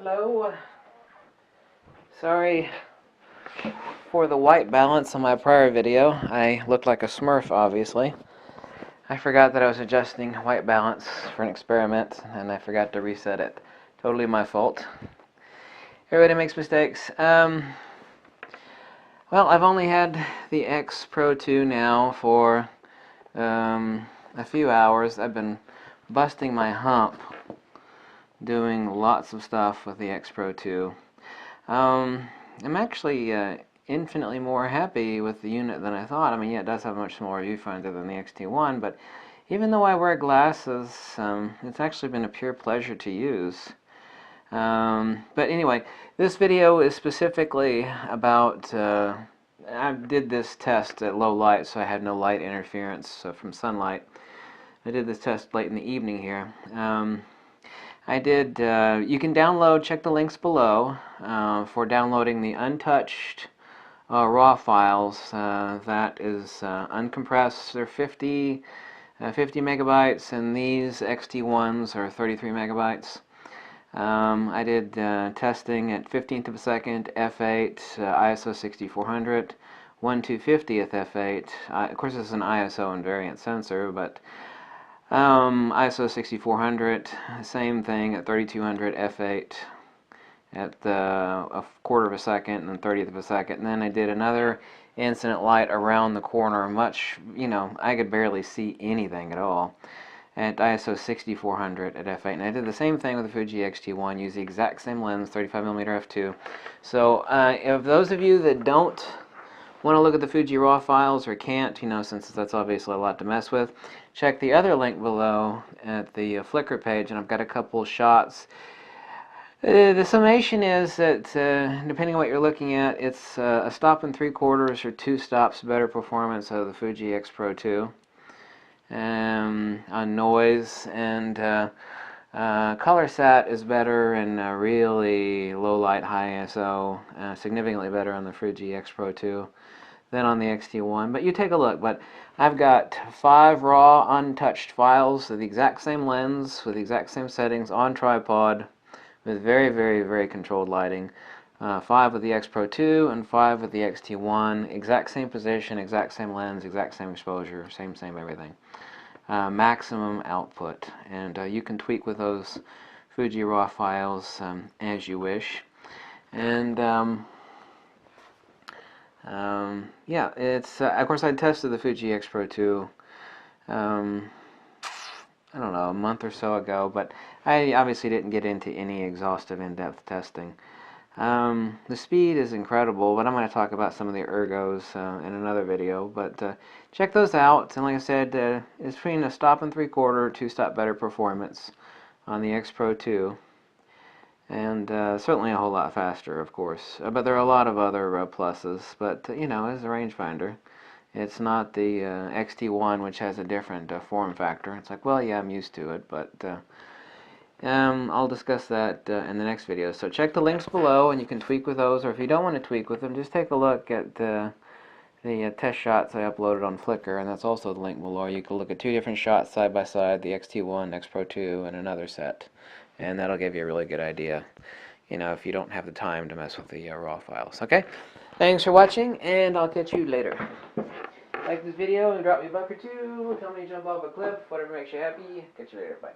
Hello. Sorry for the white balance on my prior video. I looked like a Smurf, obviously. I forgot that I was adjusting white balance for an experiment, and I forgot to reset it. Totally my fault. Everybody makes mistakes. Well, I've only had the XPRO2 now for a few hours. I've been busting my hump doing lots of stuff with the XPRO2. I'm actually infinitely more happy with the unit than I thought. I mean, yeah, it does have a much smaller viewfinder than the XT1, but even though I wear glasses, it's actually been a pure pleasure to use. But anyway, this video is specifically about, I did this test at low light, so I had no light interference from sunlight. I did this test late in the evening here. You can download, check the links below for downloading the untouched RAW files. That is uncompressed. They're 50 megabytes, and these XT1s are 33 megabytes. I did testing at 15th of a second, f8, ISO 6400, 1/250th f8. Of course, this is an ISO invariant sensor, but ISO 6400, same thing at 3200 f8 at a quarter of a second and then 30th of a second. And then I did another incident light around the corner, I could barely see anything at all, at ISO 6400 at f8. And I did the same thing with the Fuji X-T1, used the exact same lens, 35mm f2. So if those of you that don't want to look at the Fuji RAW files or can't, since that's obviously a lot to mess with, check the other link below at the Flickr page, and I've got a couple shots. The summation is that depending on what you're looking at, it's a stop and 3/4 or 2 stops better performance of the Fuji X-PRO2 on noise, and color sat is better in really low light, high ISO, significantly better on the Fuji X-PRO2 than on the XT1. But you take a look. But I've got 5 raw untouched files of the exact same lens with the exact same settings on tripod with very, very, very controlled lighting. 5 with the XPRO2 and 5 with the XT1. Exact same position, exact same lens, exact same exposure, same everything. Maximum output. And you can tweak with those Fuji RAW files as you wish. And yeah, it's of course I tested the Fuji X-PRO2 I don't know, a month or so ago, but I obviously didn't get into any exhaustive in-depth testing. The speed is incredible, but I'm going to talk about some of the ergos in another video. But check those out, and like I said, it's between a stop and 3/4, 2-stop better performance on the X-PRO2. And certainly a whole lot faster, of course. But there are a lot of other pluses. But, as a rangefinder, it's not the XT1, which has a different form factor. It's like, well, yeah, I'm used to it. But I'll discuss that in the next video. So check the links below, and you can tweak with those. Or if you don't want to tweak with them, just take a look at the test shots I uploaded on Flickr. And that's also the link below. You can look at 2 different shots side by side, the XT1, XPRO2, and another set. And that'll give you a really good idea, if you don't have the time to mess with the RAW files. Okay? Thanks for watching, and I'll catch you later. Like this video and drop me a buck or 2. Tell me to jump off a cliff. Whatever makes you happy. Catch you later. Bye.